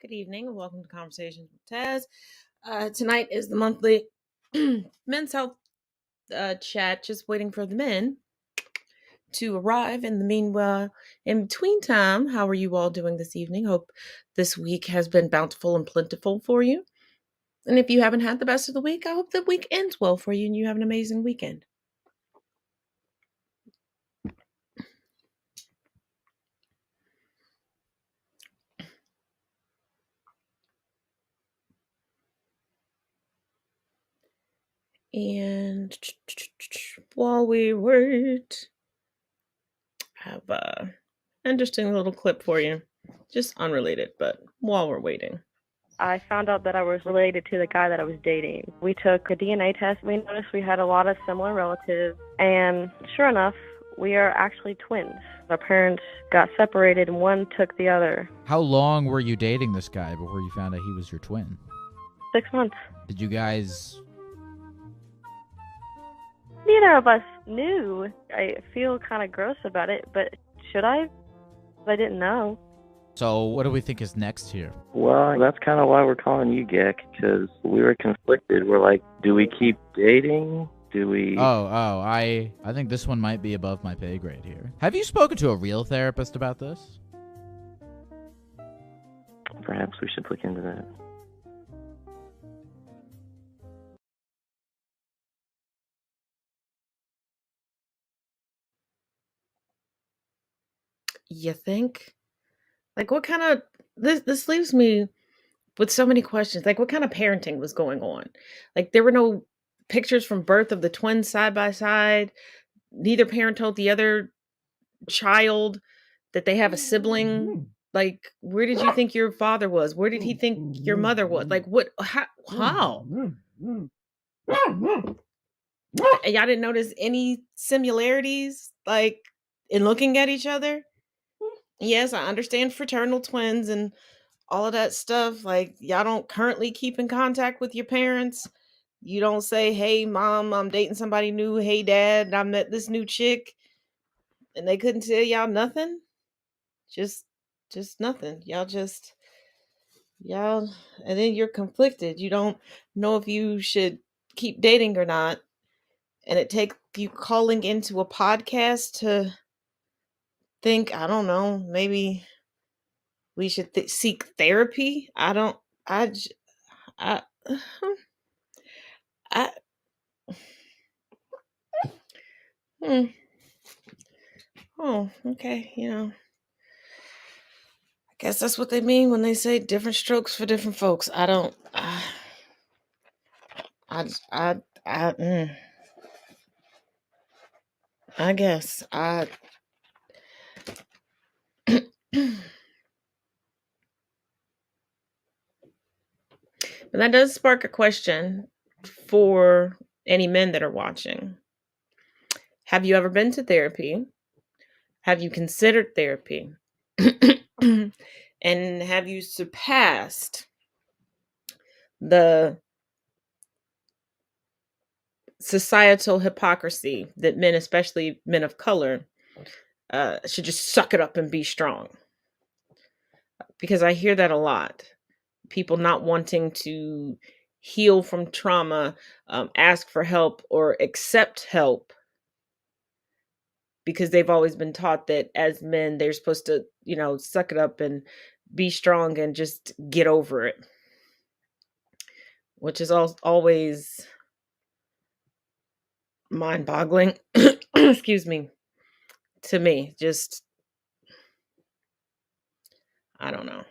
Good evening and welcome to Conversations with Taz. Tonight is the monthly men's health chat, just waiting for the men to arrive. In the meanwhile, in between time, how are you all doing this evening? Hope this week has been bountiful and plentiful for you. And if you haven't had the best of the week, I hope the week ends well for you and you have an amazing weekend. And while we wait, I have a interesting little clip for you. Just unrelated, but while we're waiting. I found out that I was related to the guy that I was dating. We took a DNA test. We noticed we had a lot of similar relatives, and sure enough, we are actually twins. Our parents got separated and one took the other. How long were you dating this guy before you found out he was your twin? 6 months. Did you guys... Neither of us knew. I feel kind of gross about it, but should I? I didn't know. So what do we think is next here? Well, that's kind of why we're calling you, Gek, because we were conflicted. We're like, do we keep dating? Do we... I think this one might be above my pay grade here. Have you spoken to a real therapist about this? Perhaps we should look into that. You think? Like, what kind of this leaves me with so many questions. Like, what kind of parenting was going on? Like, there were no pictures from birth of the twins side by side. Neither parent told the other child that they have a sibling. Like, where did you think your father was? Where did he think your mother was? Like, what? How? And y'all didn't notice any similarities, like, in looking at each other? Yes, I understand fraternal twins and all of that stuff. Like, y'all don't currently keep in contact with your parents. You don't say, "Hey, mom, I'm dating somebody new. Hey, dad, I met this new chick," and they couldn't tell y'all nothing. Just, just nothing. Y'all, and then you're conflicted. You don't know if you should keep dating or not, and it takes you calling into a podcast to think. I don't know. Maybe we should seek therapy. I don't. I. I. Hmm. Oh, okay. I guess that's what they mean when they say different strokes for different folks. I don't. I. I guess I. But that does spark a question for any men that are watching. Have you ever been to therapy? Have you considered therapy? And have you surpassed the societal hypocrisy that men, especially men of color, should just suck it up and be strong? Because I hear that a lot. People not wanting to heal from trauma, ask for help, or accept help because they've always been taught that as men, they're supposed to, suck it up and be strong and just get over it, which is always mind-boggling. Excuse me. To me, just, I don't know.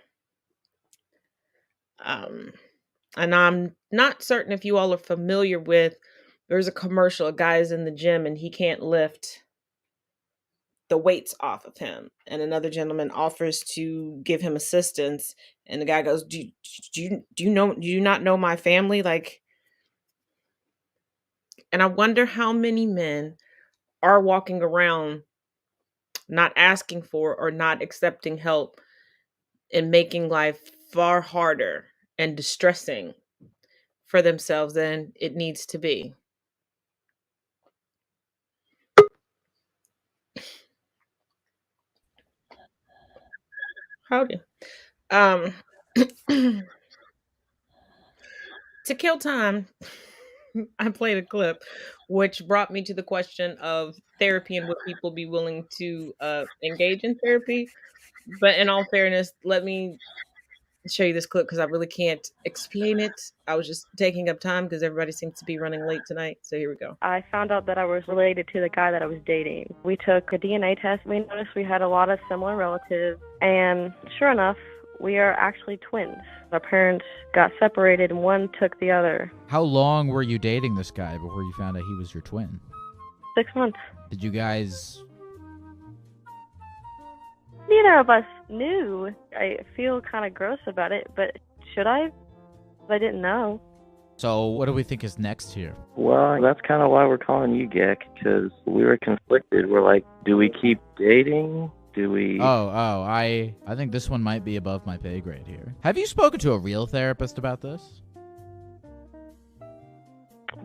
And I'm not certain if you all are familiar with, there's a commercial, a guy's in the gym and he can't lift the weights off of him, and another gentleman offers to give him assistance, and the guy goes, do you not know my family? Like, and I wonder how many men are walking around not asking for or not accepting help and making life far harder and distressing for themselves than it needs to be. Howdy. Um To kill time, I played a clip which brought me to the question of therapy and would people be willing to engage in therapy. But in all fairness, let me show you this clip because I really can't explain it. I was just taking up time because everybody seems to be running late tonight. So here we go. I found out that I was related to the guy that I was dating. We took a DNA test. We noticed we had a lot of similar relatives. And sure enough, we are actually twins. Our parents got separated and one took the other. How long were you dating this guy before you found out he was your twin? 6 months. Did you guys... Neither of us knew. I feel kind of gross about it, but should I? I didn't know. So what do we think is next here? Well, that's kind of why we're calling you, Geck, because we were conflicted. We're like, do we keep dating? Do we... I think this one might be above my pay grade here. Have you spoken to a real therapist about this?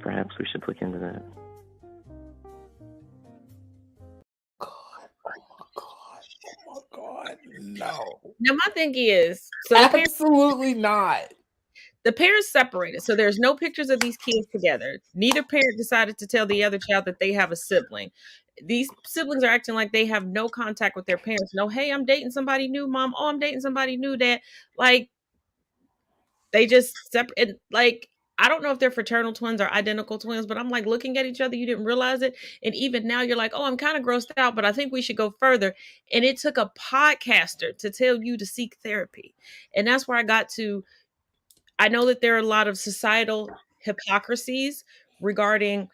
Perhaps we should look into that. Oh my God, no. Now my thing is, so Absolutely not. the parents separated, so there's no pictures of these kids together. Neither parent decided to tell the other child that they have a sibling. These siblings are acting like they have no contact with their parents. No, hey, I'm dating somebody new, mom. Oh, I'm dating somebody new, dad. Like, they just separate. Like, I don't know if they're fraternal twins or identical twins, but I'm like looking at each other. You didn't realize it. And even now you're like, oh, I'm kind of grossed out, but I think we should go further. And it took a podcaster to tell you to seek therapy. And that's where I got to. I know that there are a lot of societal hypocrisies regarding,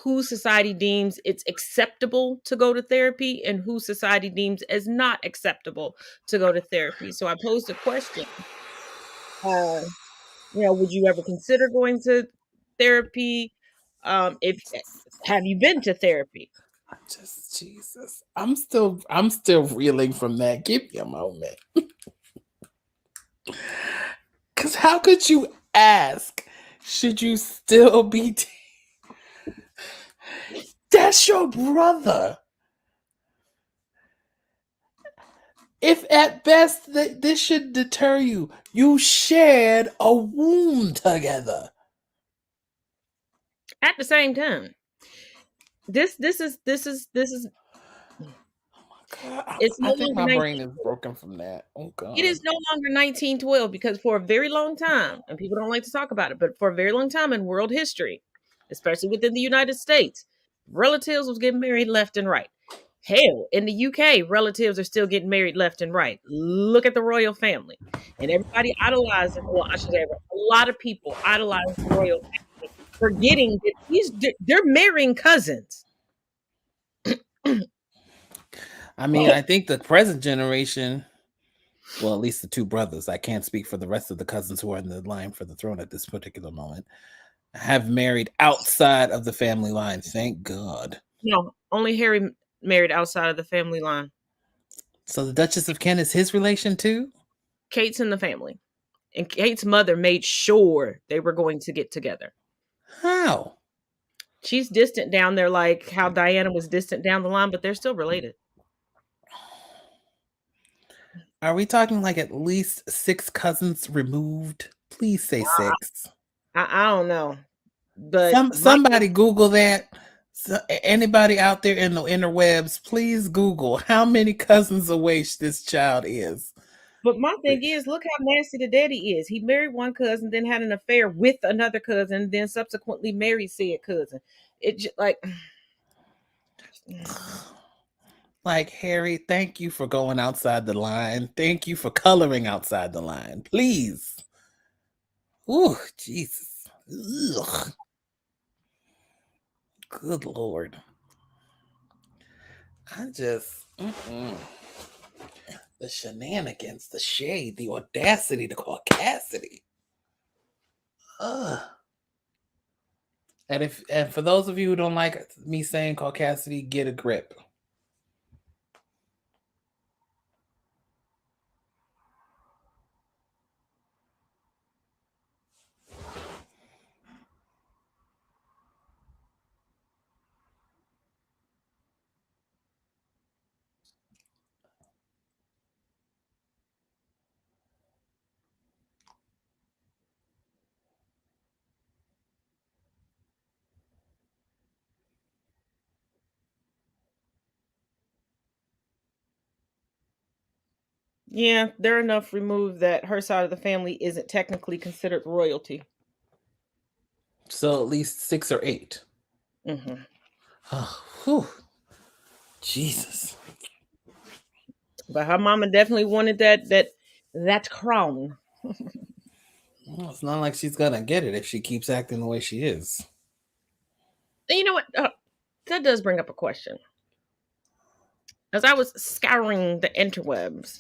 who society deems it's acceptable to go to therapy and who society deems as not acceptable to go to therapy. So I posed a question. Would you ever consider going to therapy? If have you been to therapy? Just Jesus. I'm still reeling from that. Give me a moment. Cause how could you ask? Should you still be? That's your brother. If at best this should deter you, you shared a womb together. At the same time, this is it's no I think longer my brain is broken from that. Oh God. It is no longer 1912 because for a very long time, and people don't like to talk about it, but for a very long time in world history, especially within the United States, relatives was getting married left and right. Hell, in the UK, relatives are still getting married left and right. Look at the royal family. And everybody idolizes, well, I should say, a lot of people idolize the royal family, forgetting that they're marrying cousins. I mean, I think the present generation, well, at least the two brothers, I can't speak for the rest of the cousins who are in the line for the throne at this particular moment, have married outside of the family line. Thank God. No, only Harry married outside of the family line. So the Duchess of Kent is his relation too? Kate's in the family. And Kate's mother made sure they were going to get together. How? She's distant down there like how Diana was distant down the line, but they're still related. Are we talking like at least 6 cousins removed? Please say 6. I don't know. But somebody Google that. So anybody out there in the interwebs, please Google how many cousins away this child is. But my thing is, look how nasty the daddy is. He married one cousin, then had an affair with another cousin, then subsequently married said cousin. It just like, Harry, thank you for going outside the line. Thank you for coloring outside the line. Please. Ooh, Jesus. Ugh. Good Lord. I just... The shenanigans, the shade, the audacity, the caucasity. Ugh. And for those of you who don't like me saying caucasity, get a grip. Yeah, they're enough removed that her side of the family isn't technically considered royalty. So at least 6 or 8. Hmm. Oh, whew. Jesus. But her mama definitely wanted that crown. Well, it's not like she's gonna get it if she keeps acting the way she is. And you know what? That does bring up a question. As I was scouring the interwebs,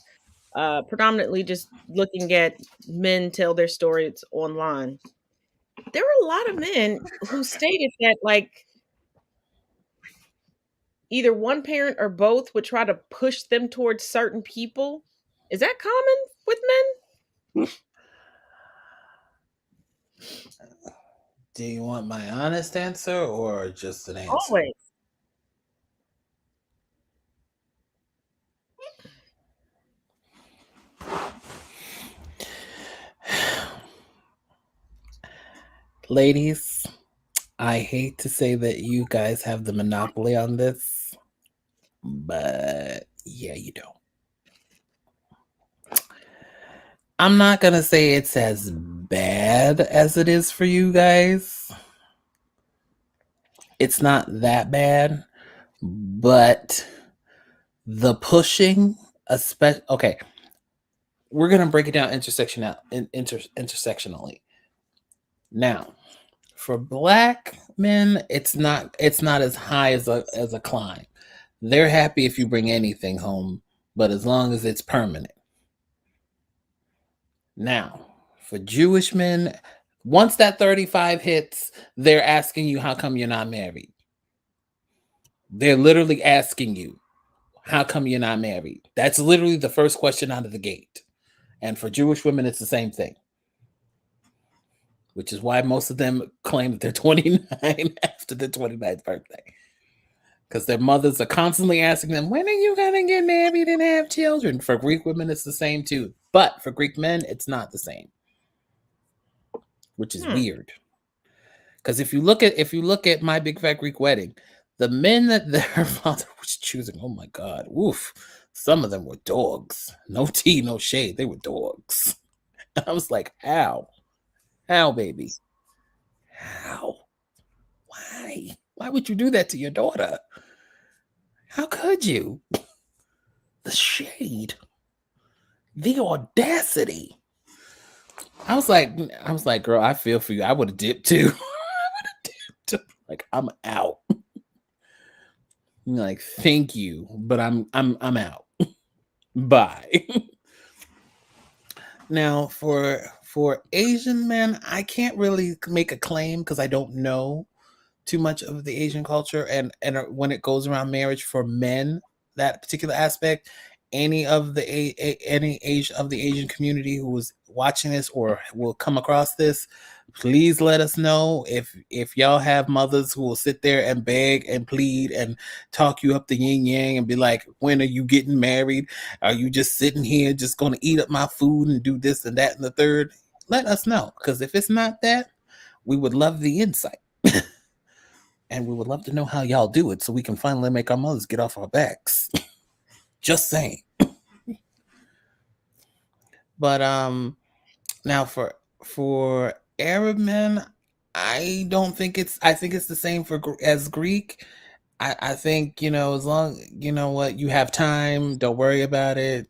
predominantly just looking at men tell their stories online, there were a lot of men who stated that, like, either one parent or both would try to push them towards certain people. Is that common with men? Do you want my honest answer or just an answer? Always. Ladies, I hate to say that you guys have the monopoly on this, but yeah, you don't. I'm not gonna say it's as bad as it is for you guys. It's not that bad, but the pushing, especially okay, we're gonna break it down intersectionally. Now, for black men, it's not as high as a climb. They're happy if you bring anything home, but as long as it's permanent. Now, for Jewish men, once that 35 hits, they're asking you, how come you're not married? They're literally asking you, how come you're not married? That's literally the first question out of the gate. And for Jewish women, it's the same thing. Which is why most of them claim that they're 29 after their 29th birthday. Because their mothers are constantly asking them, when are you going to get married and have children? For Greek women, it's the same too. But for Greek men, it's not the same. Which is weird. Because if you look at My Big Fat Greek Wedding, the men that their father was choosing, oh my God, oof, some of them were dogs. No tea, no shade. They were dogs. I was like, how? How, baby? How? Why? Why would you do that to your daughter? How could you? The shade. The audacity. I was like, girl, I feel for you. I would have dipped too. Like, I'm out. Like, thank you, but I'm out. Bye. Now, for Asian men, I can't really make a claim because I don't know too much of the Asian culture and when it goes around marriage for men, that particular aspect. Any of the Asian community who is watching this or will come across this, please let us know if y'all have mothers who will sit there and beg and plead and talk you up the yin yang and be like, when are you getting married? Are you just sitting here just going to eat up my food and do this and that and the third? Let us know, because if it's not that, we would love the insight. And we would love to know how y'all do it so we can finally make our mothers get off our backs. Just saying. But now for Arab men, I don't think I think it's the same as Greek. I think, as long, what, you have time, don't worry about it.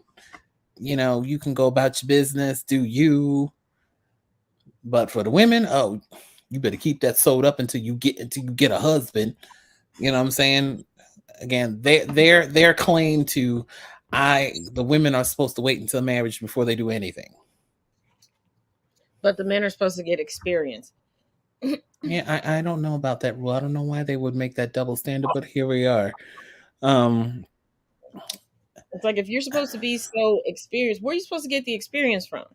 You can go about your business, do you. But for the women, oh, you better keep that sewed up until you get a husband. You know what I'm saying? Again, their claim to the women are supposed to wait until marriage before they do anything. But the men are supposed to get experience. Yeah, I don't know about that rule. I don't know why they would make that double standard, but here we are. It's like, if you're supposed to be so experienced, where are you supposed to get the experience from?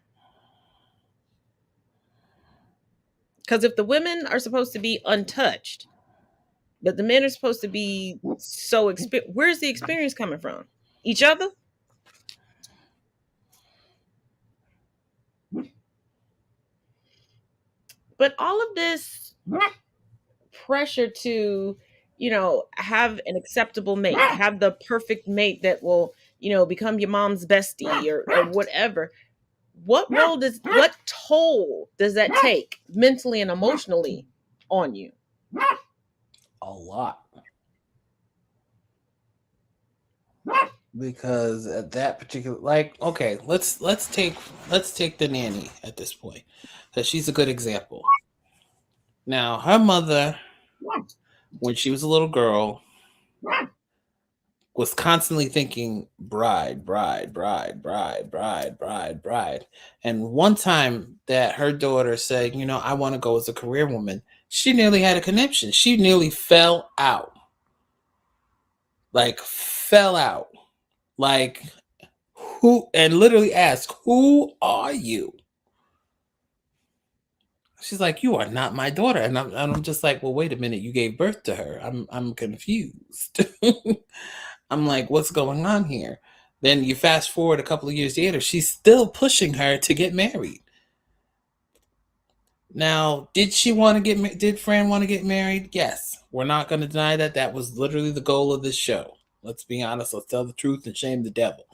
Because if the women are supposed to be untouched, but the men are supposed to be so experienced, where's the experience coming from? Each other? But all of this pressure to, have an acceptable mate, have the perfect mate that will become your mom's bestie or whatever. What toll does that take mentally and emotionally on you? A lot. Because at that particular, like, okay, let's take the nanny at this point, because she's a good example. Now, her mother, when she was a little girl, was constantly thinking bride, bride, bride, bride, bride, bride, bride. And one time that her daughter said, I want to go as a career woman, she nearly had a conniption. She nearly fell out. Like, fell out. Like, who, and literally asked, "Who are you?" She's like, "You are not my daughter." And I'm just like, "Well, wait a minute. You gave birth to her. I'm confused." I'm like, "What's going on here?" Then you fast forward a couple of years later, she's still pushing her to get married. Now, did Fran want to get married? Yes. We're not going to deny that. That was literally the goal of this show. Let's be honest. Let's tell the truth and shame the devil.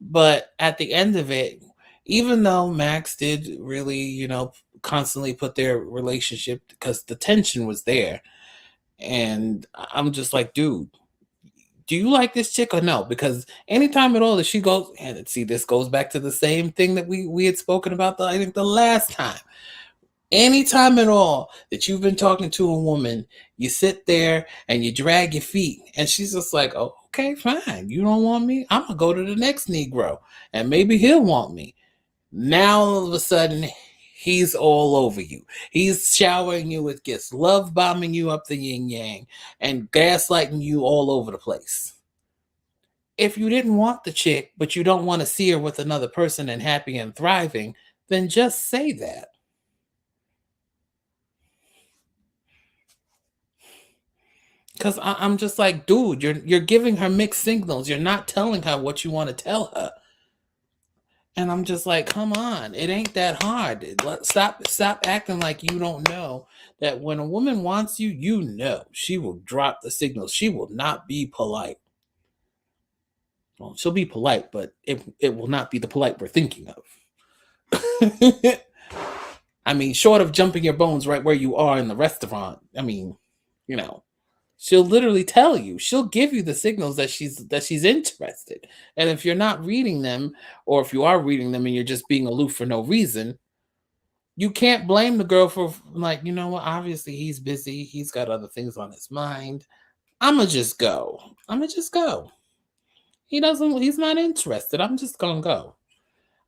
But at the end of it, even though Max did really, constantly put their relationship, because the tension was there, and I'm just like, dude, do you like this chick or no? Because anytime at all that she goes, and see, this goes back to the same thing that we had spoken about, I think the last time. Anytime at all that you've been talking to a woman, you sit there and you drag your feet, and she's just like, "Oh, okay, fine. You don't want me? I'm going to go to the next Negro, and maybe he'll want me." Now, all of a sudden, he's all over you. He's showering you with gifts, love bombing you up the yin yang, and gaslighting you all over the place. If you didn't want the chick, but you don't want to see her with another person and happy and thriving, then just say that. Because I'm just like, dude, you're giving her mixed signals. You're not telling her what you want to tell her. And I'm just like, come on, it ain't that hard. Stop acting like you don't know that when a woman wants you, she will drop the signals. She will not be polite. Well, she'll be polite, but it will not be the polite we're thinking of. I mean, short of jumping your bones right where you are in the restaurant, I mean, she'll literally tell you. She'll give you the signals that she's interested. And if you're not reading them, or if you are reading them and you're just being aloof for no reason, you can't blame the girl for, like, you know what? Obviously, he's busy. He's got other things on his mind. I'ma just go. He's not interested. I'm just gonna go.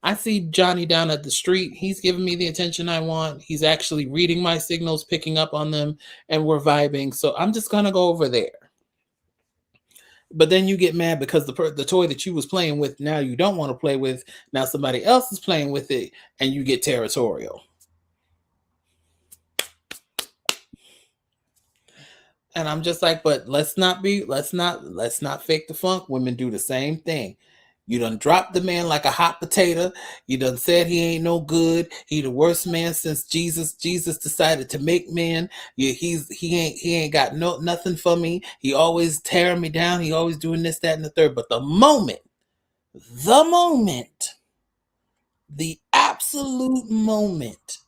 I see Johnny down at the street. He's giving me the attention I want. He's actually reading my signals, picking up on them, and we're vibing. So I'm just going to go over there. But then you get mad because the toy that you was playing with, now you don't want to play with. Now somebody else is playing with it, and you get territorial. And I'm just like, but let's not fake the funk. Women do the same thing. You done dropped the man like a hot potato. You done said he ain't no good. He the worst man since Jesus. Jesus decided to make man. He ain't got nothing for me. He always tearing me down. He always doing this, that, and the third. But the absolute moment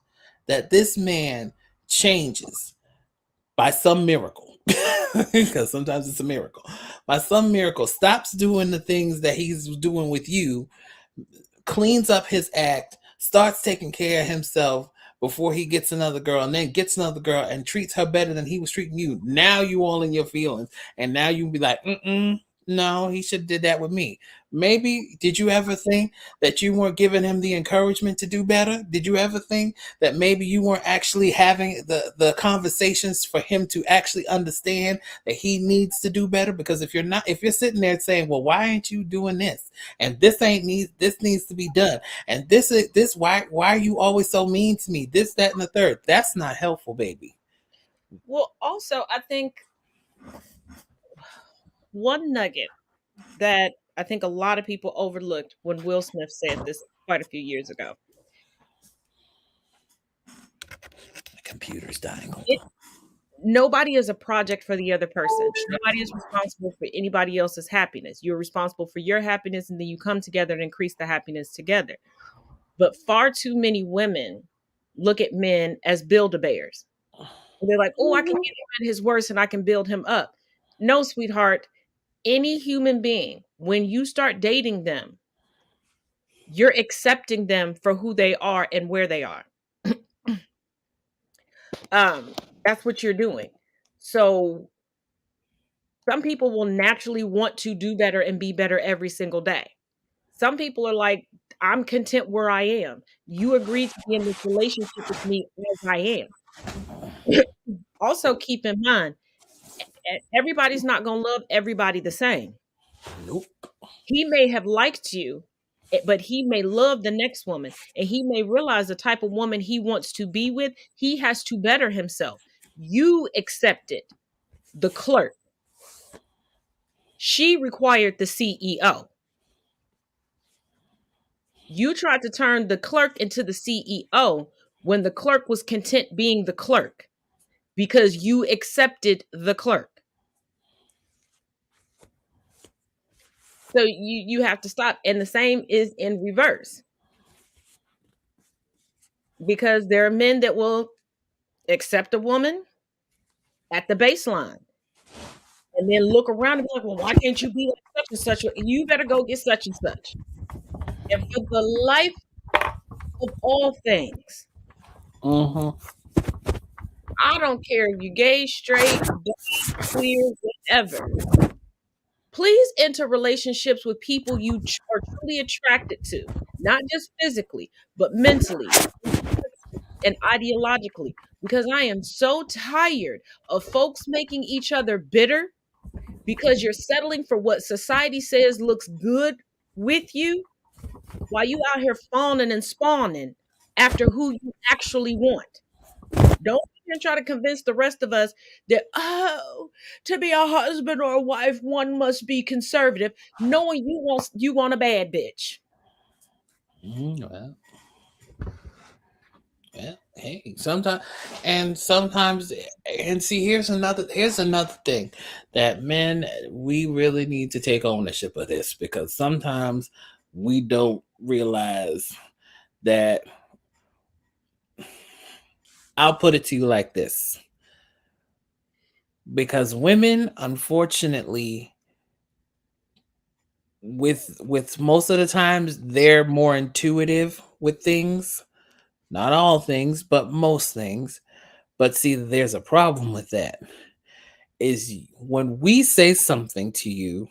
that this man changes by some miracle, because sometimes it's a miracle, by some miracle, stops doing the things that he's doing with you, cleans up his act, starts taking care of himself before he gets another girl, and then gets another girl and treats her better than he was treating you. Now you all in your feelings, and now you be like, no, he should have did that with me. Maybe, did you ever think that you weren't giving him the encouragement to do better? Did you ever think that maybe you weren't actually having the conversations for him to actually understand that he needs to do better? Because if you're sitting there saying, well, why ain't you doing this? And this needs to be done. And why are you always so mean to me? This, that, and the third. That's not helpful, baby. Well, also, I think one nugget that I think a lot of people overlooked when Will Smith said this quite a few years ago. The computer's dying. nobody is a project for the other person. Nobody is responsible for anybody else's happiness. You're responsible for your happiness, and then you come together and increase the happiness together. But far too many women look at men as build-a-bears. They're like, oh, I can get him at his worst and I can build him up. No, sweetheart, any human being, when you start dating them, you're accepting them for who they are and where they are. That's what you're doing. So some people will naturally want to do better and be better every single day. Some people are like, I'm content where I am. You agreed to be in this relationship with me as I am. Also, keep in mind, everybody's not going to love everybody the same. Nope. He may have liked you, but he may love the next woman, and he may realize the type of woman he wants to be with. He has to better himself. You accepted the clerk. She required the CEO. You tried to turn the clerk into the CEO when the clerk was content being the clerk because you accepted the clerk. So you have to stop. And the same is in reverse. Because there are men that will accept a woman at the baseline and then look around and be like, well, why can't you be like such and such? You better go get such and such. And for the life of all things, I don't care if you're gay, straight, black, queer, whatever. Please enter relationships with people you are truly attracted to, not just physically, but mentally and ideologically. Because I am so tired of folks making each other bitter because you're settling for what society says looks good with you while you out here fawning and spawning after who you actually want. Don't even try to convince the rest of us that, oh, to be a husband or a wife, one must be conservative, knowing you want a bad bitch. Well, hey, sometimes, and see, here's another thing that men, we really need to take ownership of this, because sometimes we don't realize that. I'll put it to you like this. Because women, unfortunately, with most of the times, they're more intuitive with things. Not all things, but most things. But see, there's a problem with that. Is when we say something to you,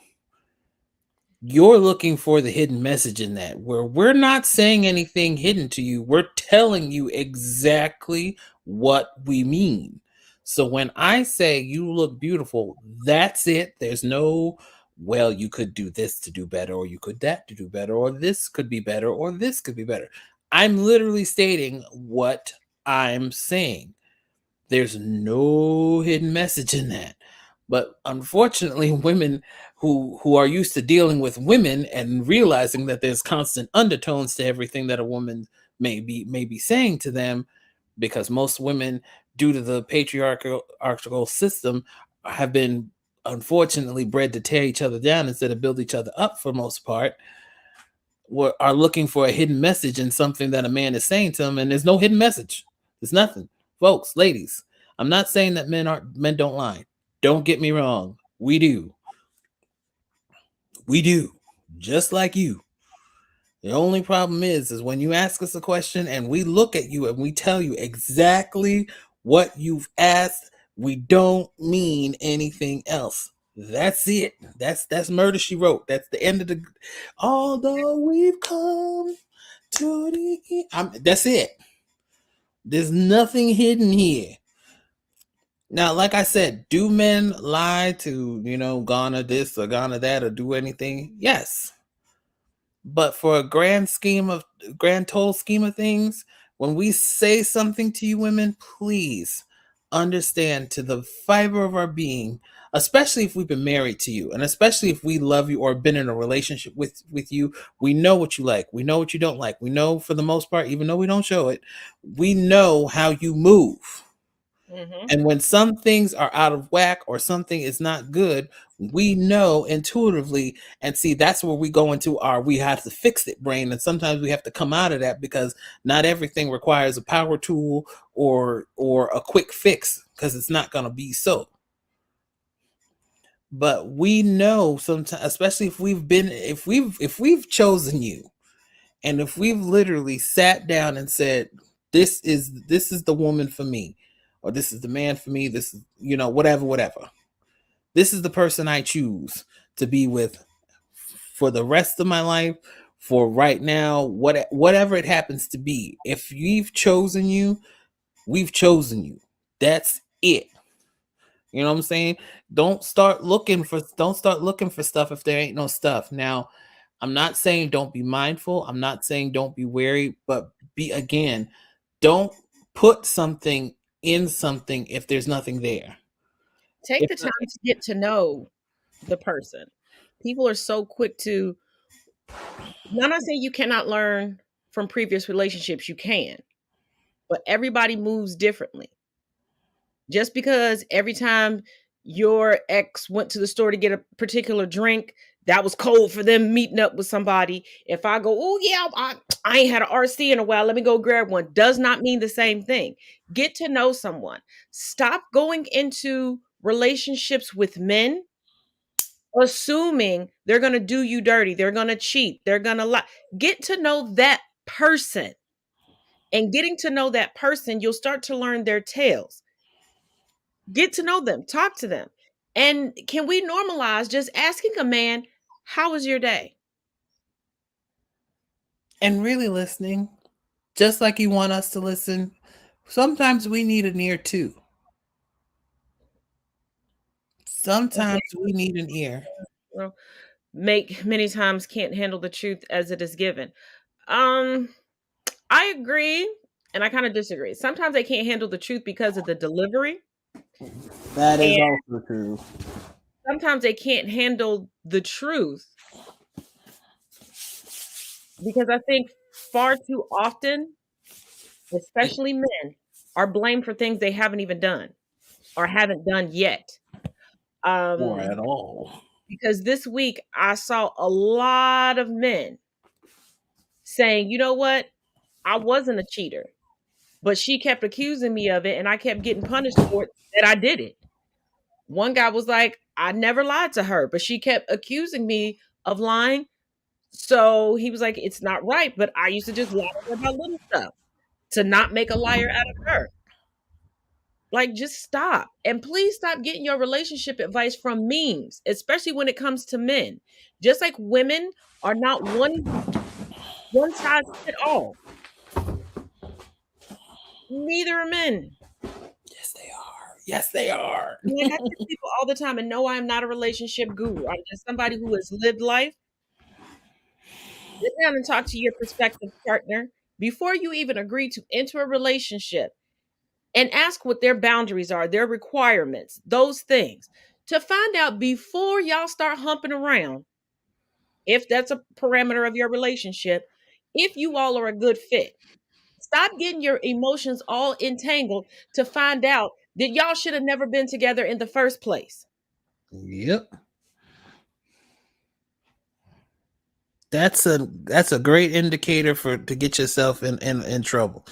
you're looking for the hidden message in that, where we're not saying anything hidden to you. We're telling you exactly what we mean. So when I say you look beautiful, that's it. There's no, well, you could do this to do better, or you could that to do better, or this could be better, or this could be better. I'm literally stating what I'm saying. There's no hidden message in that. But unfortunately, women who are used to dealing with women and realizing that there's constant undertones to everything that a woman may be saying to them, because most women, due to the patriarchal system, have been unfortunately bred to tear each other down instead of build each other up for most part, are looking for a hidden message in something that a man is saying to them, and there's no hidden message. There's nothing. Folks, ladies, I'm not saying that men don't lie. Don't get me wrong. We do. We do. Just like you. The only problem is when you ask us a question and we look at you and we tell you exactly what you've asked, we don't mean anything else. That's it. That's Murder, She Wrote. That's the end of the. Although we've come to the. That's it. There's nothing hidden here. Now, like I said, do men lie to, Ghana this or Ghana that or do anything? Yes. But for a grand total scheme of things, when we say something to you women, please understand to the fiber of our being, especially if we've been married to you, and especially if we love you or been in a relationship with you, we know what you like. We know what you don't like. We know, for the most part, even though we don't show it, we know how you move. Mhm. And when some things are out of whack or something is not good, we know intuitively. And see, that's where we go into our we have to fix it brain. And sometimes we have to come out of that because not everything requires a power tool or a quick fix, because it's not going to be so. But we know sometimes, especially if we've chosen you, and if we've literally sat down and said, this is the woman for me, or this is the man for me, this is, whatever. This is the person I choose to be with for the rest of my life, for right now, whatever it happens to be. If we've chosen you, we've chosen you. That's it. You know what I'm saying? Don't start looking for stuff if there ain't no stuff. Now, I'm not saying don't be mindful. I'm not saying don't be wary, but don't put something in something if there's nothing there. Take the time to get to know the person. People are so quick to. I'm not saying you cannot learn from previous relationships. You can, but everybody moves differently. Just because every time your ex went to the store to get a particular drink, that was cold for them meeting up with somebody. If I go, oh yeah, I ain't had an RC in a while, let me go grab one, does not mean the same thing. Get to know someone. Stop going into relationships with men assuming they're going to do you dirty, they're going to cheat, they're going to lie. Get to know that person. And getting to know that person, you'll start to learn their tales. Get to know them, talk to them. And can we normalize just asking a man, how was your day? And really listening, just like you want us to listen. Sometimes we need an ear too. Sometimes we need an ear. Well, many times can't handle the truth as it is given. I agree, and I kind of disagree. Sometimes they can't handle the truth because of the delivery. That is also true. Sometimes they can't handle the truth because I think far too often, especially men, are blamed for things they haven't even done or haven't done yet. Or at all. Because this week I saw a lot of men saying, you know what? I wasn't a cheater, but she kept accusing me of it and I kept getting punished for it that I did it. One guy was like, I never lied to her, but she kept accusing me of lying. So he was like, it's not right, but I used to just lie to her about little stuff to not make a liar out of her. Like, just stop. And please stop getting your relationship advice from memes, especially when it comes to men. Just like women are not one size fit all. Neither are men. Yes, they are. Yes, they are. Like, I tell people all the time, and no, I'm not a relationship guru. I'm just somebody who has lived life. Sit down and talk to your prospective partner before you even agree to enter a relationship, and ask what their boundaries are, their requirements, those things, to find out before y'all start humping around, if that's a parameter of your relationship, if you all are a good fit. Stop getting your emotions all entangled to find out that y'all should have never been together in the first place. Yep. That's a great indicator to get yourself in trouble.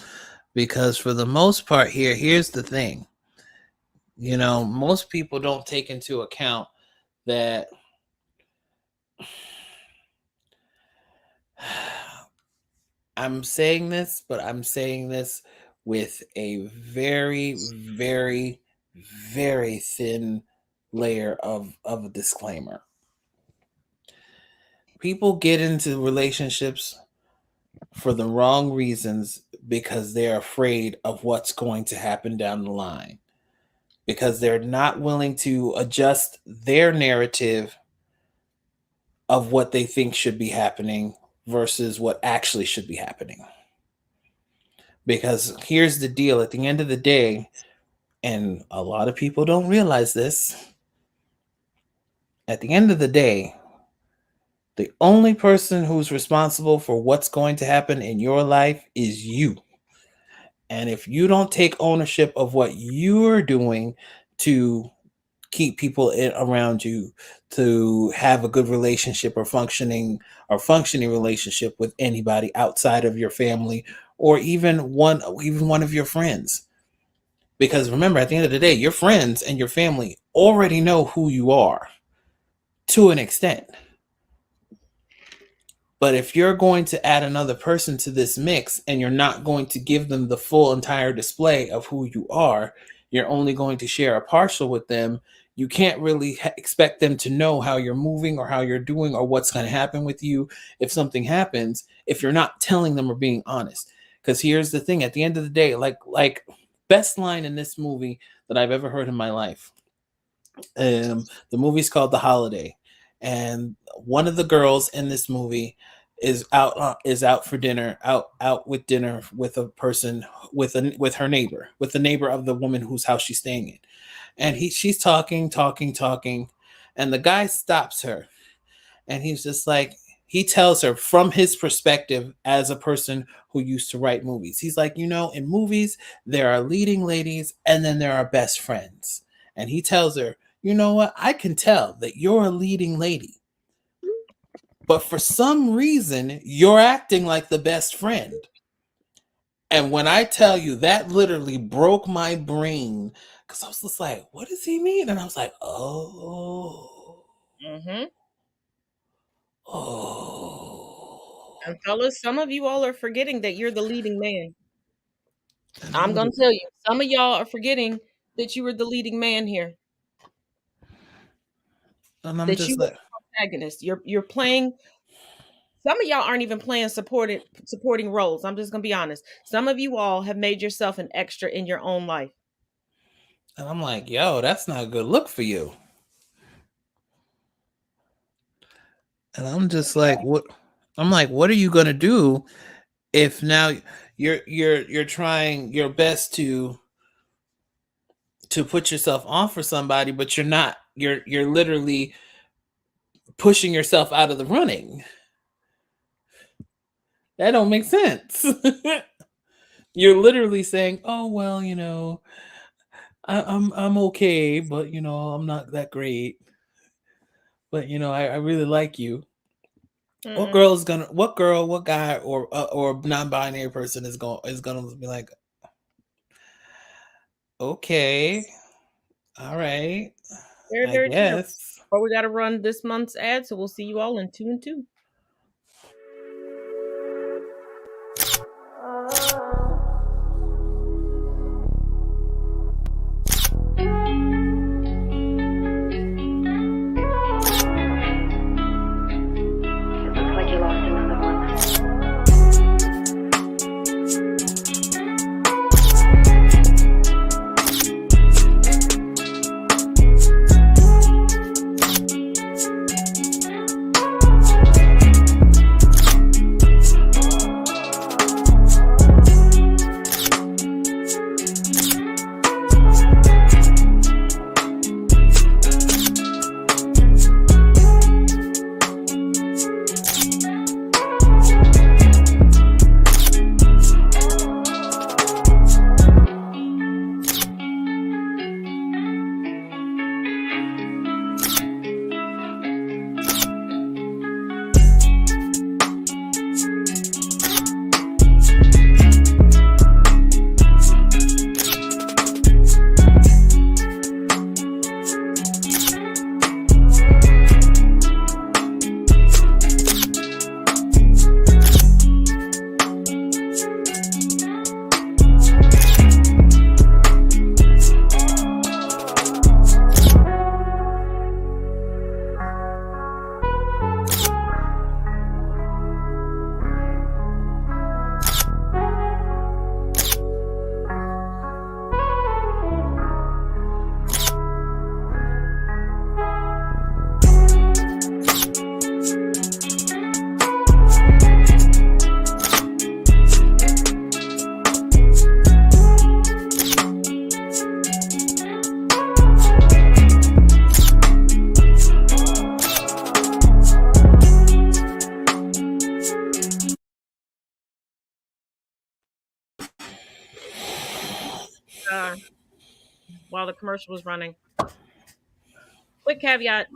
Because for the most part here's the thing. Most people don't take into account that I'm saying this with a very, very, very thin layer of a disclaimer. People get into relationships for the wrong reasons because they're afraid of what's going to happen down the line, because they're not willing to adjust their narrative of what they think should be happening versus what actually should be happening. Because here's the deal, at the end of the day, and a lot of people don't realize this, at the end of the day, the only person who's responsible for what's going to happen in your life is you. And if you don't take ownership of what you're doing to keep people around you, to have a good relationship or functioning relationship with anybody outside of your family, or even one of your friends. Because remember, at the end of the day, your friends and your family already know who you are to an extent. But if you're going to add another person to this mix and you're not going to give them the full entire display of who you are, you're only going to share a partial with them. You can't really expect them to know how you're moving or how you're doing or what's going to happen with you if something happens, if you're not telling them or being honest. Because here's the thing, at the end of the day, like best line in this movie that I've ever heard in my life. The movie's called The Holiday. And one of the girls in this movie is out for dinner, out with dinner with a person, with her neighbor, with the neighbor of the woman whose house she's staying in. And she's talking, and the guy stops her, and he's just like, he tells her from his perspective as a person who used to write movies. He's like, in movies, there are leading ladies and then there are best friends. And he tells her, you know what? I can tell that you're a leading lady, but for some reason, you're acting like the best friend. And when I tell you, that literally broke my brain, because I was just like, what does he mean? And I was like, oh. Mm-hmm. Oh. And fellas, some of you all are forgetting that you're the leading man. I'm going to tell you, some of y'all are forgetting that you were the leading man here. And I'm that just you like, were the protagonist. You're playing. Some of y'all aren't even playing supporting roles. I'm just gonna be honest. Some of you all have made yourself an extra in your own life. and I'm like, yo, that's not a good look for you. And I'm just like, what? I'm like, what are you gonna do if now you're trying your best to put yourself on for somebody, but you're not. You're literally pushing yourself out of the running. That don't make sense. You're literally saying, "Oh well, I'm okay, but I'm not that great. But I really like you." Mm-mm. What guy, or non-binary person is gonna be like, okay, all right, Very, I very true. guess. But we got to run this month's ad, so we'll see you all in 2 and 2. It looks like you lost another one. while the commercial was running. Quick caveat: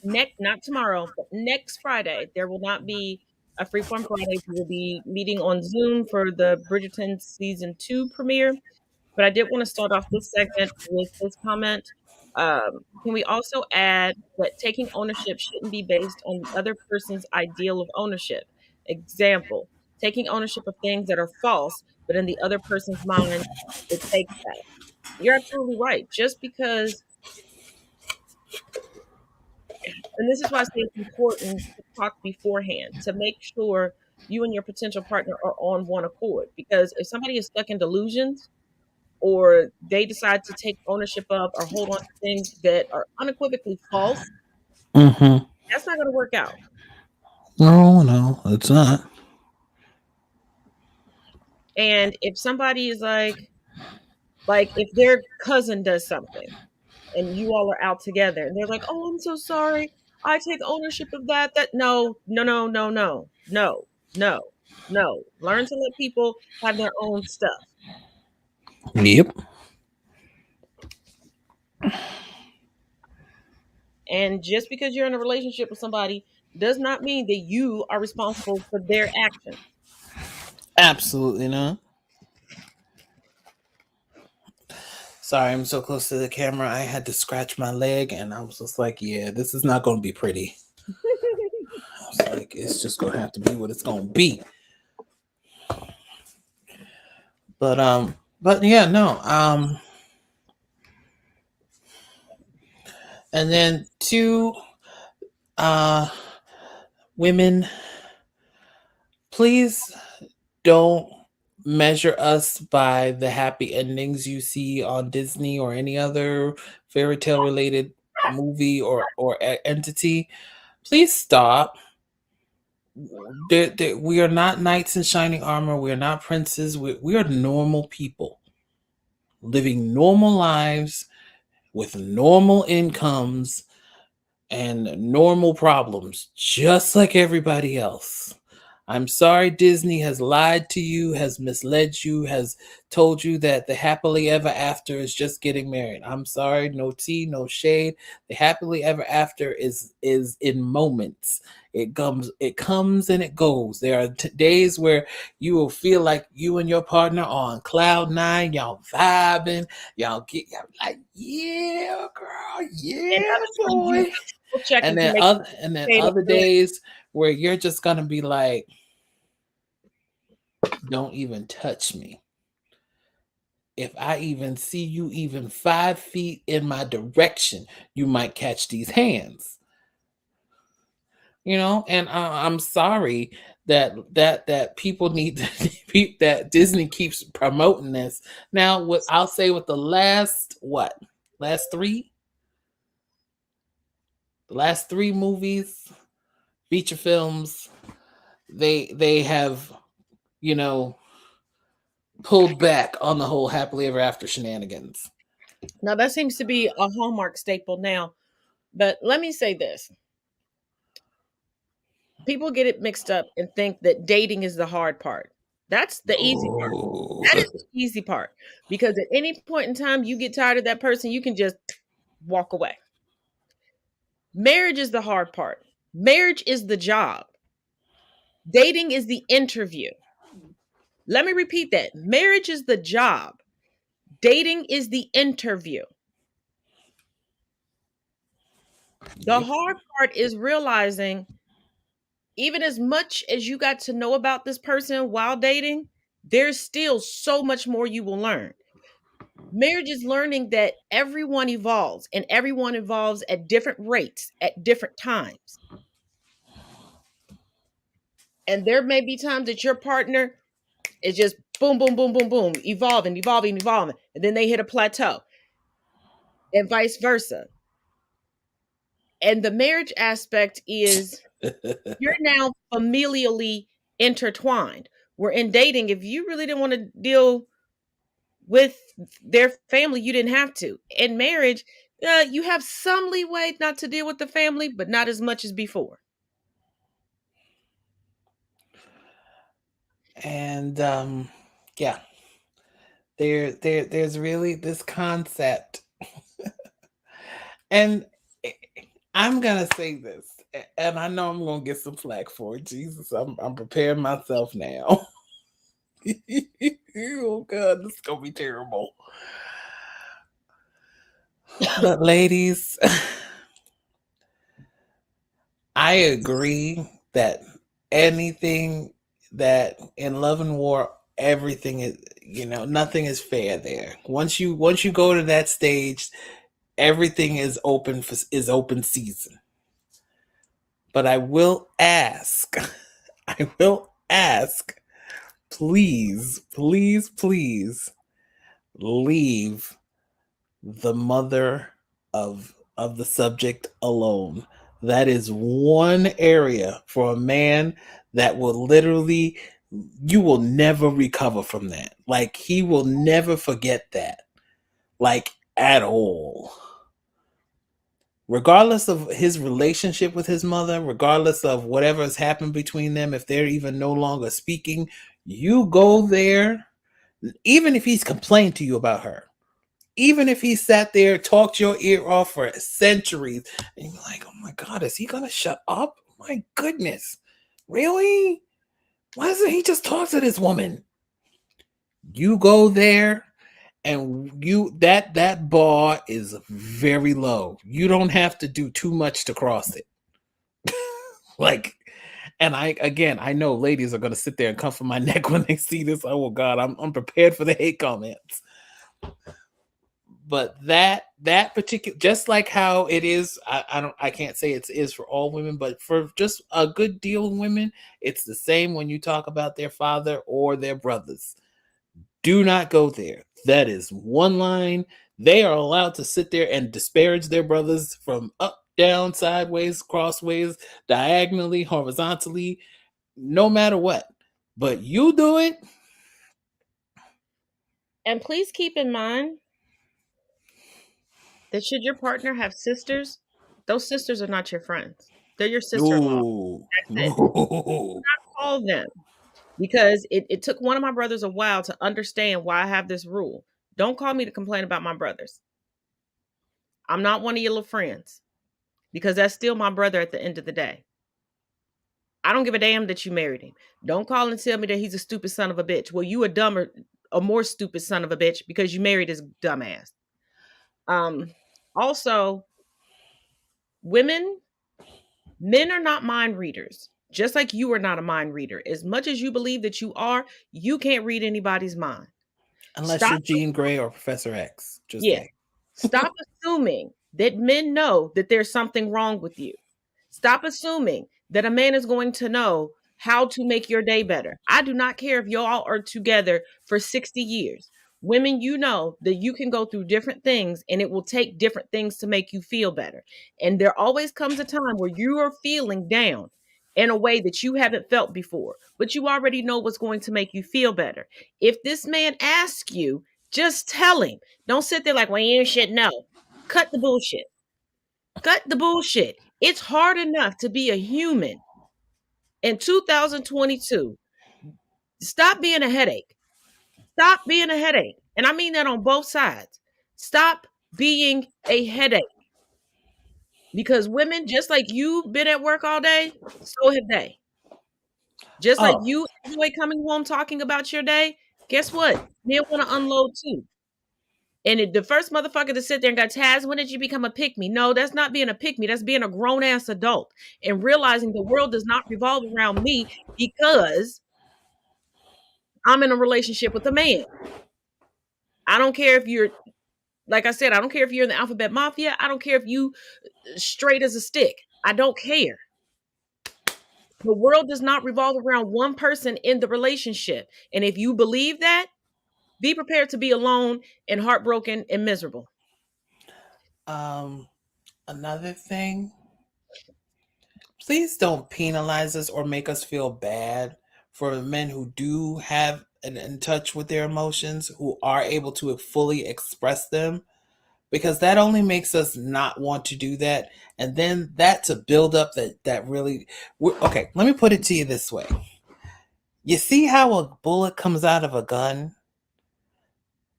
not tomorrow, but next Friday, there will not be a Freeform Friday. We will be meeting on Zoom for the Bridgerton season 2 premiere. But I did want to start off this segment with this comment. Can we also add that taking ownership shouldn't be based on the other person's ideal of ownership? Example: taking ownership of things that are false, but in the other person's mind, it takes that. You're absolutely right. Just because, and this is why I say it's important to talk beforehand to make sure you and your potential partner are on one accord. Because if somebody is stuck in delusions, or they decide to take ownership of or hold on to things that are unequivocally false, Mm-hmm. that's not going to work out. No, it's not. And if somebody is like if their cousin does something and you all are out together and they're like, "Oh, I'm so sorry. I take ownership of that." No, no, no, no, no, no, no, no. Learn to let people have their own stuff. Yep. And just because you're in a relationship with somebody does not mean that you are responsible for their actions. Absolutely not. Sorry, I'm so close to the camera. I had to scratch my leg, and I was just like, "Yeah, this is not going to be pretty." I was like, "It's just going to have to be what it's going to be." But yeah, no. And then two, women, please don't measure us by the happy endings you see on Disney or any other fairy tale related movie or entity. Please stop. We are not knights in shining armor. We are not princes. We are normal people living normal lives with normal incomes and normal problems, just like everybody else. I'm sorry Disney has lied to you, has misled you, has told you that the happily ever after is just getting married. I'm sorry, no tea, no shade. The happily ever after is in moments. It comes and it goes. There are days where you will feel like you and your partner are on cloud nine, y'all vibing, y'all like, yeah, girl, yeah, boy. And then other days where you're just gonna be like, don't even touch me. If I even see you even 5 feet in my direction, you might catch these hands. And I'm sorry that people need to, that Disney keeps promoting this. Now, what I'll say with the last three movies, feature films, they have, pulled back on the whole happily ever after shenanigans. Now that seems to be a Hallmark staple now. But let me say this. People get it mixed up and think that dating is the hard part. That's the easy part. That is the easy part. Because at any point in time you get tired of that person, you can just walk away. Marriage is the hard part. Marriage is the job. Dating is the interview. Let me repeat that. Marriage is the job. Dating is the interview. The hard part is realizing, even as much as you got to know about this person while dating, there's still so much more you will learn. Marriage is learning that everyone evolves and everyone evolves at different rates at different times. And there may be times that your partner is just boom, boom, boom, boom, boom, evolving. And then they hit a plateau and vice versa. And the marriage aspect is you're now familially intertwined. We're in dating. If you really didn't want to deal with their family, you didn't have to. In marriage, you have some leeway not to deal with the family, but not as much as before. And yeah, there's really this concept And I'm gonna say this, and I know I'm gonna get some flack for it. Jesus, I'm preparing myself now. Oh God, this is gonna be terrible. But ladies, I agree that anything that in love and war, everything is, nothing is fair there. Once you go to that stage, everything is open season. But I will ask, please, please, please leave the mother of the subject alone. That is one area for a man that will literally, you will never recover from that. Like, he will never forget that, like, at all. Regardless of his relationship with his mother, regardless of whatever has happened between them, if they're even no longer speaking, you go there, even if he's complained to you about her, even if he sat there, talked your ear off for centuries, and you're like, oh my God, is he gonna shut up? My goodness, really? Why doesn't he just talk to this woman? You go there, and that bar is very low. You don't have to do too much to cross it. Like, and I know ladies are gonna sit there and comfort my neck when they see this. Oh God, I'm prepared for the hate comments. But that particular, just like how it is, I can't say it is for all women, but for just a good deal of women, it's the same when you talk about their father or their brothers. Do not go there. That is one line. They are allowed to sit there and disparage their brothers from up, down, sideways, crossways, diagonally, horizontally, no matter what. But you do it. And please keep in mind that should your partner have sisters, those sisters are not your friends. They're your sister-in-law. Ooh. That's it. Ooh. Call them. Because it took one of my brothers a while to understand why I have this rule. Don't call me to complain about my brothers. I'm not one of your little friends. Because that's still my brother at the end of the day. I don't give a damn that you married him. Don't call and tell me that he's a stupid son of a bitch. Well, you a more stupid son of a bitch because you married his dumbass. Also, men are not mind readers. Just like you are not a mind reader. As much as you believe that you are, you can't read anybody's mind. Unless you're Jean Grey or Professor X. Stop assuming that men know that there's something wrong with you. Stop assuming that a man is going to know how to make your day better. I do not care if y'all are together for 60 years. Women, you know that you can go through different things and it will take different things to make you feel better. And there always comes a time where you are feeling down in a way that you haven't felt before, but you already know what's going to make you feel better. If this man asks you, just tell him. Don't sit there like, well, you should know. Cut the bullshit. Cut the bullshit. It's hard enough to be a human in 2022. Stop being a headache. Stop being a headache. And I mean that on both sides. Stop being a headache. Because women, just like you've been at work all day, so have they. Just like you enjoy coming home talking about your day, guess what? They want to unload too. And the first motherfucker to sit there and go, Taz, when did you become a pick-me? No, that's not being a pick-me. That's being a grown-ass adult and realizing the world does not revolve around me because I'm in a relationship with a man. I don't care if you're, like I said, I don't care if you're in the alphabet mafia. I don't care if you straight as a stick. I don't care. The world does not revolve around one person in the relationship. And if you believe that, be prepared to be alone and heartbroken and miserable. Another thing, please don't penalize us or make us feel bad for men who do have in touch with their emotions, who are able to fully express them, because that only makes us not want to do that. And then that to build up that really, okay, let me put it to you this way. You see how a bullet comes out of a gun?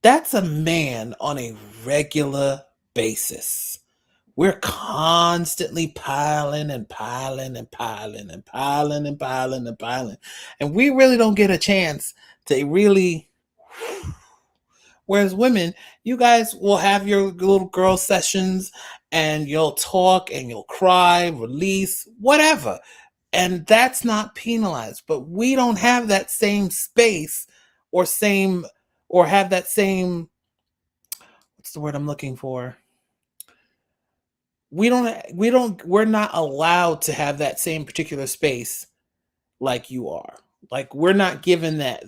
That's a man on a regular basis. we're constantly piling and piling and piling and piling and piling and piling. And we really don't get a chance to really. Whereas women, you guys will have your little girl sessions and you'll talk and you'll cry, release, whatever. And that's not penalized. But we don't have that same space or have that same, what's the word I'm looking for? We're not allowed to have that same particular space like you are. Like, we're not given that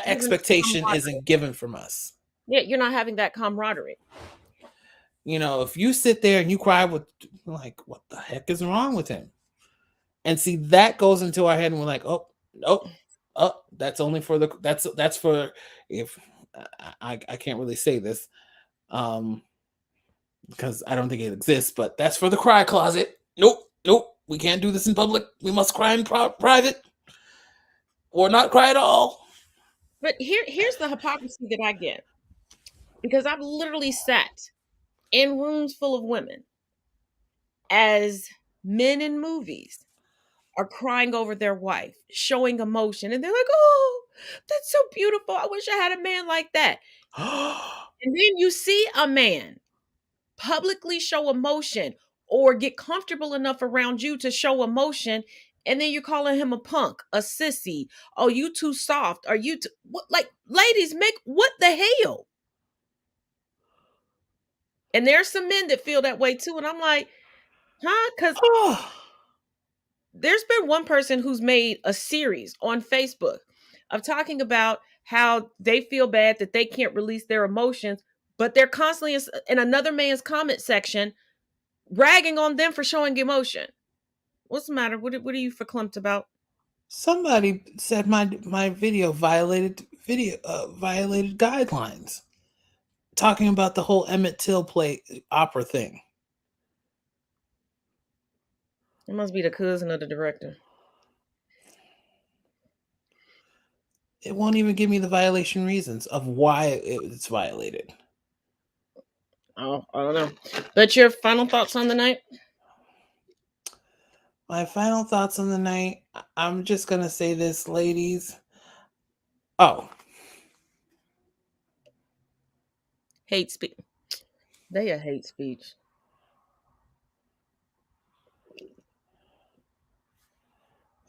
expectation isn't given from us. Yeah, you're not having that camaraderie. You know, if you sit there and you cry with, like, what the heck is wrong with him? And see, that goes into our head and we're like, oh, that's only for that's for, if I can't really say this, because I don't think it exists, but that's for the cry closet. Nope, we can't do this in public. We must cry in private or not cry at all. But here's the hypocrisy that I get, because I've literally sat in rooms full of women as men in movies are crying over their wife, showing emotion, and they're like, oh, that's so beautiful. I wish I had a man like that. And then you see a man publicly show emotion or get comfortable enough around you to show emotion, and then you're calling him a punk, a sissy. Oh, you too soft. Are you what? Like, ladies, what the hell? And there's some men that feel that way too, and I'm like, huh? Because there's been one person who's made a series on Facebook of talking about how they feel bad that they can't release their emotions, but they're constantly in another man's comment section ragging on them for showing emotion. What's the matter? What are you verklempt about? Somebody said my video violated guidelines, talking about the whole Emmett Till play opera thing. It must be the cousin of the director. It won't even give me the violation reasons of why it's violated. Oh, I don't know. But your final thoughts on the night? My final thoughts on the night, I'm just going to say this, ladies. Oh. Hate speech. They are hate speech.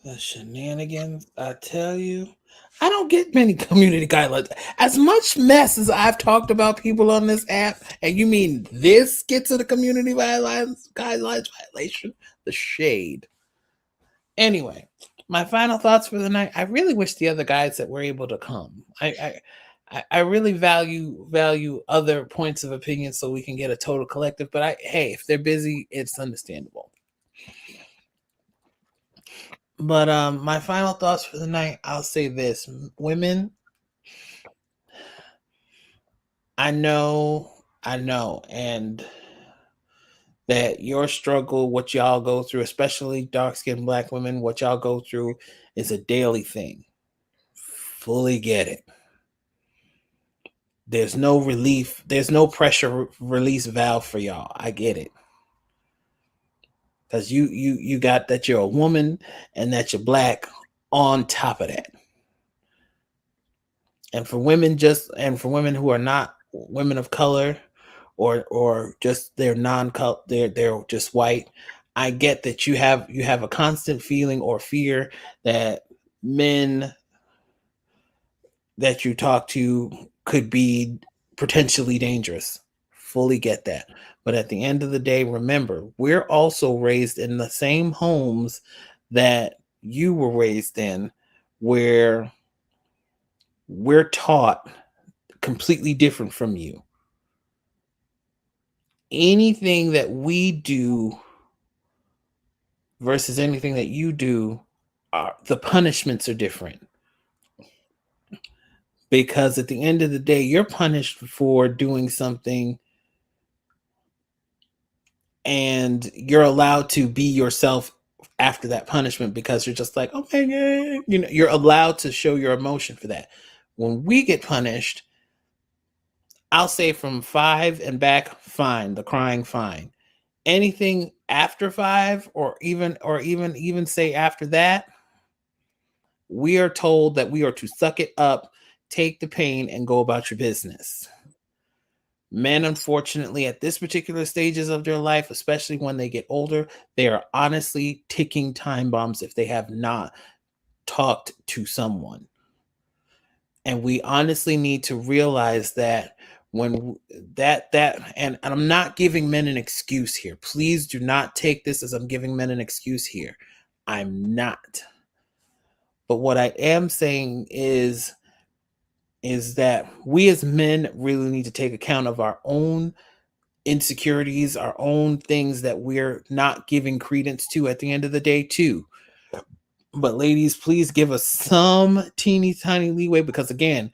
The shenanigans, I tell you. I don't get many community guidelines. As much mess as I've talked about people on this app, and you mean this gets to the community guidelines violation? The shade. Anyway, my final thoughts for the night. I really wish the other guys that were able to come. I really value other points of opinion so we can get a total collective. But hey, if they're busy, it's understandable. But my final thoughts for the night, I'll say this. Women, I know, and that your struggle, what y'all go through, especially dark-skinned Black women, what y'all go through is a daily thing. Fully get it. There's no relief. There's no pressure release valve for y'all. I get it. Because you got that you're a woman and that you're Black on top of that. And for women who are not women of color or just they're non-color, they're just white, I get that you have a constant feeling or fear that men that you talk to could be potentially dangerous. Fully get that. But at the end of the day, remember, we're also raised in the same homes that you were raised in, where we're taught completely different from you. Anything that we do versus anything that you do, the punishments are different. Because at the end of the day, you're punished for doing something and you're allowed to be yourself after that punishment because you're just like, oh my God. You know, you're allowed to show your emotion for that. When we get punished, I'll say from 5 and back, fine. The crying, fine. anything after 5 or even say after that, we are told that we are to suck it up, take the pain, and go about your business. Men, unfortunately, at this particular stages of their life, especially when they get older, they are honestly ticking time bombs if they have not talked to someone. And we honestly need to realize that when and I'm not giving men an excuse here. Please do not take this as I'm giving men an excuse here. I'm not. But what I am saying is that we as men really need to take account of our own insecurities, our own things that we're not giving credence to at the end of the day too. But ladies, please give us some teeny tiny leeway, because again,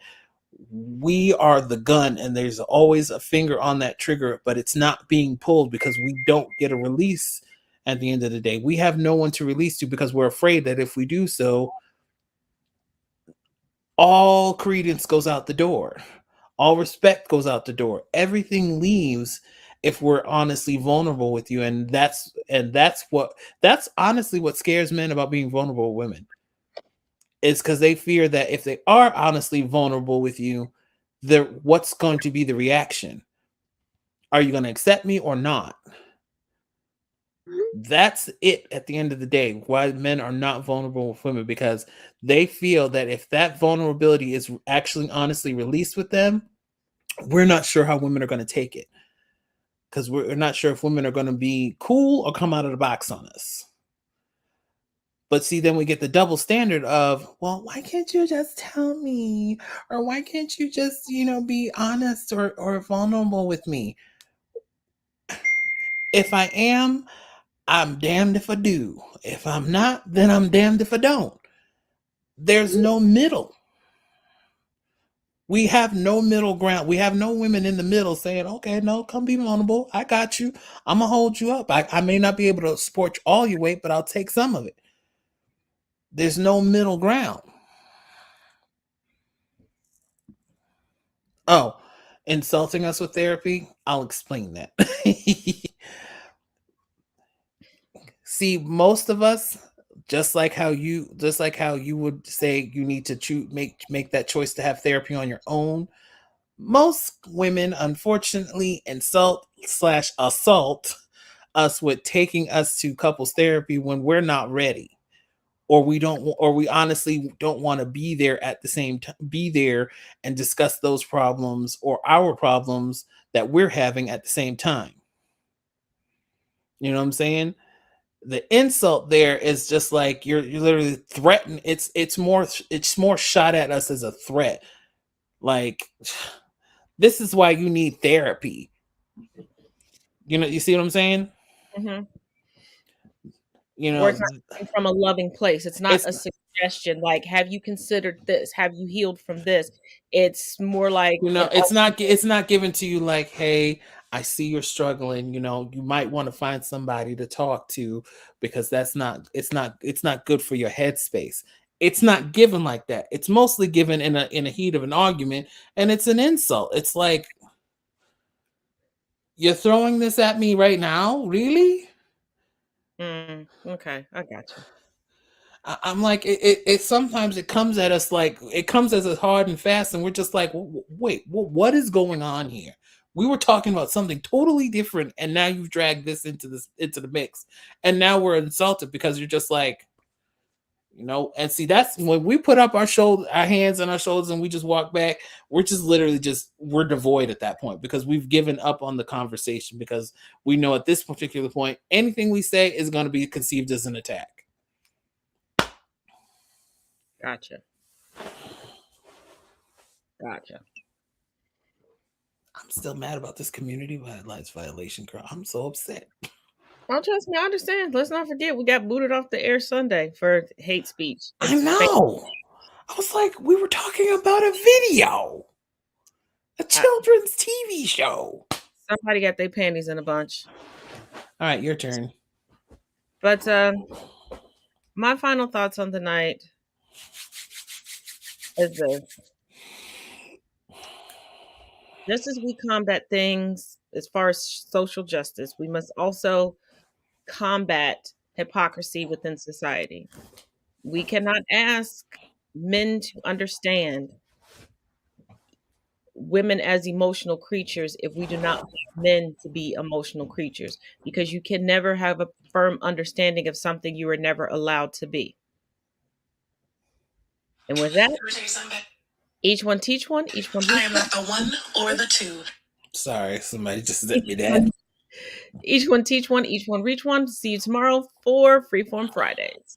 we are the gun and there's always a finger on that trigger, but it's not being pulled because we don't get a release at the end of the day. We have no one to release to because we're afraid that if we do so, all credence goes out the door. All respect goes out the door. Everything leaves if we're honestly vulnerable with you. And that's honestly what scares men about being vulnerable with women. Is because they fear that if they are honestly vulnerable with you, what's going to be the reaction? Are you going to accept me or not? That's it at the end of the day, why men are not vulnerable with women, because they feel that if that vulnerability is actually honestly released with them, we're not sure how women are going to take it, because we're not sure if women are going to be cool or come out of the box on us. But see, then we get the double standard of, well, why can't you just tell me? Or why can't you just, be honest or vulnerable with me? If I am, I'm damned if I do. If I'm not, then I'm damned if I don't. There's no middle. We have no middle ground. We have no women in the middle saying, okay, no, come be vulnerable. I got you. I'm going to hold you up. I may not be able to support all your weight, but I'll take some of it. There's no middle ground. Oh, insulting us with therapy? I'll explain that. See, most of us, just like how you would say you need to make that choice to have therapy on your own. Most women, unfortunately, assault us with taking us to couples therapy when we're not ready, or we honestly don't want to be there at the same time, be there and discuss those problems or our problems that we're having at the same time. You know what I'm saying? The insult there is just like you're literally threatening. It's more shot at us as a threat. Like, this is why you need therapy. You see what I'm saying? Mm-hmm. Or it's not coming from a loving place. It's not a suggestion like, have you considered this? Have you healed from this? It's more like, it's not given to you like, hey, I see you're struggling. You might want to find somebody to talk to, because it's not good for your headspace. It's not given like that. It's mostly given in a heat of an argument, and it's an insult. It's like, you're throwing this at me right now? Really? Okay, I got you. I'm like, it sometimes it comes at us like, it comes as a hard and fast, and we're just like, wait, what is going on here? We were talking about something totally different, and now you've dragged this into the mix, and now we're insulted because you're just like, and see, that's when we put up our hands on our shoulders and we just walk back. We're just literally we're devoid at that point, because we've given up on the conversation, because we know at this particular point, anything we say is going to be conceived as an attack. Gotcha. I'm still mad about this community guidelines violation, girl. I'm so upset. Oh, trust me, I understand. Let's not forget, we got booted off the air Sunday for hate speech. I know. I was like, we were talking about a video, a children's TV show. Somebody got their panties in a bunch. All right, your turn. But my final thoughts on the night is this. Just as we combat things as far as social justice, we must also combat hypocrisy within society. We cannot ask men to understand women as emotional creatures if we do not want men to be emotional creatures, because you can never have a firm understanding of something you were never allowed to be. And with that, each one teach one, each one I am not the one or the two. Sorry, somebody just sent me that. each one teach one, each one reach one. See you tomorrow for Freeform Fridays.